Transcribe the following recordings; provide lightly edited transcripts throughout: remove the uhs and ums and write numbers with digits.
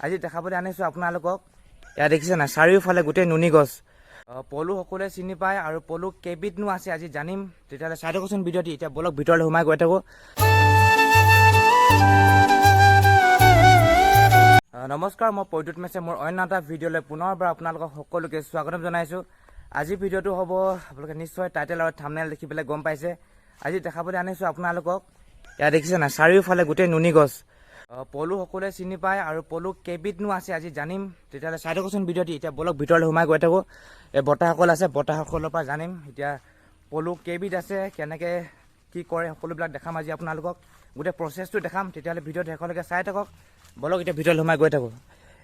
আজি দেখাবলৈ আনিছোঁ আপোনালোকক। এয়া দেখিছে না, চাৰিওফালে গোটেই নুনি গছ। পলু সকলোৱে চিনি পায় আৰু পলু কেইবিধনো আছে আজি জানিম। তেতিয়াহ'লে চাই থাকোচোন ভিডিঅ'টি। এতিয়া বলক ভিতৰলৈ সোমাই গৈ থাকোঁ। নমস্কাৰ, মই প্ৰদ্যুৎ মেছে মোৰ অন্য এটা ভিডিঅ'লৈ পুনৰবাৰ আপোনালোকক সকলোকে স্বাগতম জনাইছোঁ। আজি ভিডিঅ'টো হ'ব, আপোনালোকে নিশ্চয় টাইটেল আৰু থাম্বনেইল দেখি পেলাই গম পাইছে। আজি দেখাবলৈ আনিছোঁ আপোনালোকক। এয়া দেখিছে না, চাৰিওফালে গোটেই নুনি গছ। পলু সকলোৱে চিনি পায় আৰু পলু কেইবিধনো আছে আজি জানিম। তেতিয়াহ'লে চাই থাকোচোন ভিডিঅ'টি। এতিয়া বলক ভিতৰলৈ সোমাই গৈ থাকোঁ। এই বৰ্তাসকল আছে, বৰ্তাসকলৰ পৰা জানিম এতিয়া পলু কেইবিধ আছে, কেনেকৈ কি কৰে, সকলোবিলাক দেখাম আজি আপোনালোকক। গোটেই প্ৰচেছটো দেখাম। তেতিয়াহ'লে ভিডিঅ'টো শেষলৈকে চাই থাকক। বলক এতিয়া ভিতৰলৈ সোমাই গৈ থাকোঁ।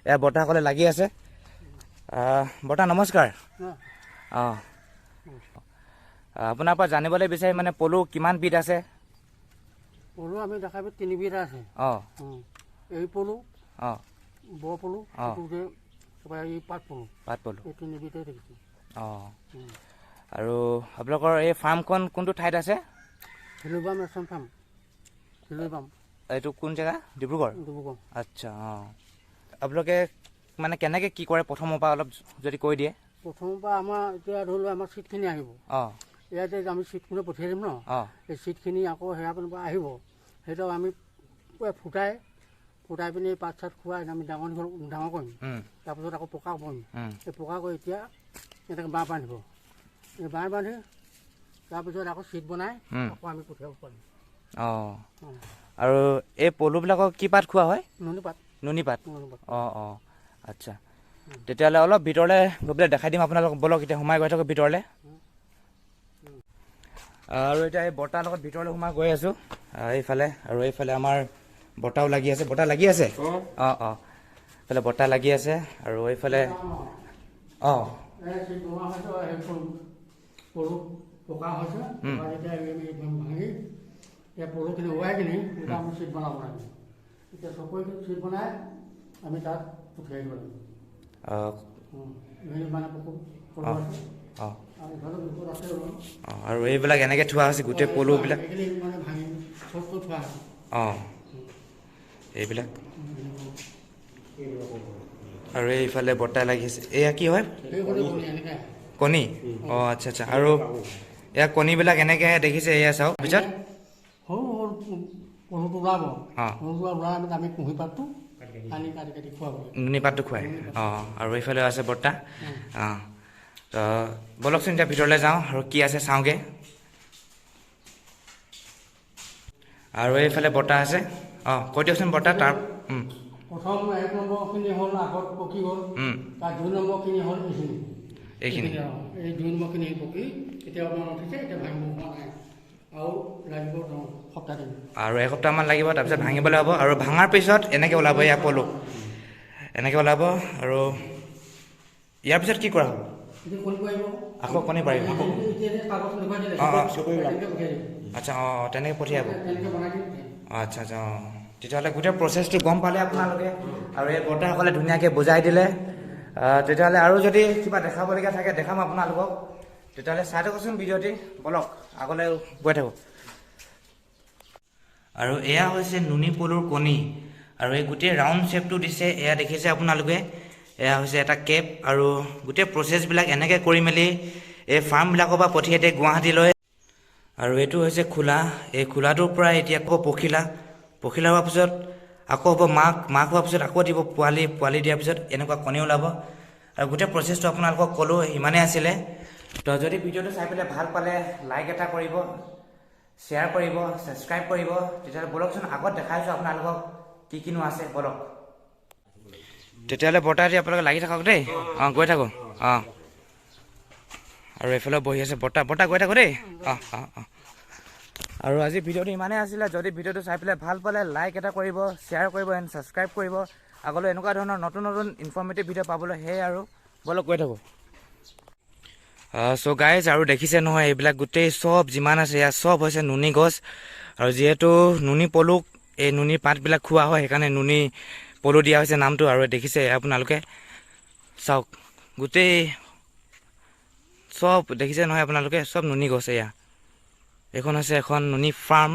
এয়া বৰ্তাসকলে লাগি আছে। বৰ্তা নমস্কাৰ। অঁ, আপোনাৰ পৰা জানিবলৈ বিচাৰি মানে পলু কিমান বিধ আছে? পলু আমি দেখাব তিনিবিধ আছে। অঁ, এই পলু, অঁ, বৰ পলু, অঁ, এই পাত পলু। পাত পলু। এই তিনিবিধে দেখিছোঁ। অঁ, আৰু আপোনালোকৰ এই ফাৰ্মখন কোনটো ঠাইত আছে? শিলুবাম ৰেচন ফাৰ্ম, শিলুবাম। এইটো কোন জেগা? ডিব্ৰুগড়। ডিব্ৰুগড়। আচ্ছা, অঁ। আপোনালোকে মানে কেনেকৈ কি কৰে প্ৰথমৰ পৰা অলপ যদি কৈ দিয়ে। প্ৰথমৰ পৰা আমাৰ এতিয়া ধৰি লওক আমাৰ চিটখিনি আহিব। অঁ, ইয়াতে আমি চিটখিনি পঠিয়াই দিম ন। অঁ, এই চিটখিনি আকৌ সেয়া পিনৰ পৰা আহিব। সেইটো আমি ফুটাই পিনি পাত চাত খুৱাই আমি ডাঙৰ কৰিম। তাৰপিছত আকৌ পকা কৰিম। এই পকা কৰি এতিয়া এনেকৈ বাঁহ বান্ধিব। এই বাঁহ বান্ধি তাৰপিছত আকৌ চিট বনাই আকৌ আমি পঠিয়াব পাৰিম। অঁ, আৰু এই পলুবিলাকক কি পাত খোৱা হয়? নুনী পাত। নুনী পাত। অঁ, অঁ, আচ্ছা। তেতিয়াহ'লে অলপ ভিতৰলৈ গৈ পেলাই দেখাই দিম আপোনালোকক। বলক এতিয়া সোমাই গৈ থাকোঁ ভিতৰলৈ। আৰু এতিয়া এই বৰ্তাৰ লগত ভিতৰলৈ সোমাই গৈ আছোঁ এইফালে। আৰু এইফালে আমাৰ বৰ্তাও লাগি আছে। বৰ্তা লাগি আছে? অঁ, অঁ, এইফালে বৰ্তা লাগি আছে আৰু এইফালে অঁ, পলু পকা হৈছে। এতিয়া পলুখিনি ওলাই কিনি এতিয়া আমি চিট বনাব লাগিব। এতিয়া চকুৰিখিনি চিট বনাই আমি তাত পঠিয়াই দিব লাগিব। মানে পলু আছে। অঁ, অঁ, আৰু এইবিলাক এনেকৈ থোৱা হৈছে গোটেই পলুবিলাক। মানে ভাঙি চব থোৱা আছে। অঁ, এইবিলাক আৰু এইফালে বৰ্তাই লাগিছে। এয়া কি হয়? কণী? অঁ, আচ্ছা, আচ্ছা। আৰু এয়া কণীবিলাক এনেকৈ দেখিছে। এয়া চাওক পিছত সৰু সৰু পলুটো ওলাব। অঁ, পলুটো ওলাই আমি কুঁহি পাতটো আনি কাটি কাটি খুৱাব। নুনী পাতটো খুৱাই। অঁ, আৰু এইফালেও আছে বৰ্তা। অঁ, তো বলকচোন এতিয়া ভিতৰলৈ যাওঁ আৰু কি আছে চাওঁগৈ। আৰু এইফালে বৰ্তা আছে। অঁ, কৈ দিয়কচোন বৰ্তা। তাৰ প্ৰথম 1 নম্বৰখিনি হ'ল আগত পকি গ'ল। তাৰ 2 নম্বৰখিনি হ'ল এইখিনি। এই 2 নম্বৰখিনি পকি এতিয়া অকণমান উঠিছে। এতিয়া ভাঙিব পৰা নাই আৰু লাগিব সপ্তাহ দিন। আৰু এসপ্তাহমান লাগিব, তাৰপিছত ভাঙিবলৈ হ'ব। আৰু ভাঙাৰ পিছত এনেকৈ ওলাব এয়া পলু। এনেকৈ ওলাব আৰু ইয়াৰ পিছত কি কৰা হ'ব? আকৌ কণী পাৰিব। অঁ, অঁ, আচ্ছা। অঁ, তেনেকৈ পঠিয়াব। আচ্ছা, আচ্ছা। অঁ, তেতিয়াহ'লে গোটেই প্ৰচেছটো গম পালে আপোনালোকে। আৰু এই বৰ্তাসকলে ধুনীয়াকৈ বুজাই দিলে। তেতিয়াহ'লে আৰু যদি কিবা দেখাবলগীয়া থাকে দেখাম আপোনালোকক। তেতিয়াহ'লে চাই থাকোঁচোন ভিডিঅ'টি। বলক আগলৈ গৈ থাকোঁ। আৰু এয়া হৈছে নুনী পলুৰ কণী। আৰু এই গোটেই ৰাউণ্ড শ্বেপটো দিছে। এয়া দেখিছে আপোনালোকে। এয়া হৈছে এটা কেপ। আৰু গোটেই প্ৰচেছবিলাক এনেকৈ কৰি মেলি এই ফাৰ্মবিলাকৰ পৰা পঠিয়াই দিয়ে গুৱাহাটীলৈ। আৰু এইটো হৈছে খোলা। এই খোলাটোৰ পৰা এতিয়া আকৌ পখিলা হোৱাৰ পিছত আকৌ হ'ব মাক হোৱাৰ পিছত আকৌ দিব পোৱালি দিয়াৰ পিছত এনেকুৱা কণী ওলাব। আৰু গোটেই প্ৰচেছটো আপোনালোকক ক'লোঁ, ইমানেই আছিলে। তো যদি ভিডিঅ'টো চাই পেলাই ভাল পালে লাইক এটা কৰিব, শ্বেয়াৰ কৰিব, ছাবস্ক্ৰাইব কৰিব। তেতিয়াহ'লে বলকচোন আগত দেখাইছোঁ আপোনালোকক কি কিনো আছে। বলক তেতিয়াহ'লে বৰ্তা এতিয়া আপোনালোকে লাগি থাকক দেই। অঁ, গৈ থাকোঁ। অঁ, আৰু এইফালেও বহি আছে বৰ্তা গৈ থাকোঁ দেই। অঁ, অঁ, অঁ। আৰু আজি ভিডিঅ'টো ইমানেই আছিলে। যদি ভিডিঅ'টো চাই পেলাই ভাল পালে লাইক এটা কৰিব, শ্বেয়াৰ কৰিব এণ্ড ছাবস্ক্ৰাইব কৰিব। আগলৈ এনেকুৱা ধৰণৰ নতুন নতুন ইনফৰ্মেটিভ ভিডিঅ' পাবলৈ সেয়ে আৰু বলক গৈ থাকোঁ। চ' গাইজ, আৰু দেখিছে নহয় এইবিলাক গোটেই চব যিমান আছে ইয়াত চব হৈছে নুনী গছ। আৰু যিহেতু নুনী পলুক এই নুনী পাতবিলাক খোৱা হয়, সেইকাৰণে নুনী পলু দিয়া হৈছে নামটো। আৰু দেখিছে আপোনালোকে চাওক গোটেই চব দেখিছে নহয় আপোনালোকে, চব নুনী গছ। এইখন হৈছে এখন নুনী ফাৰ্ম।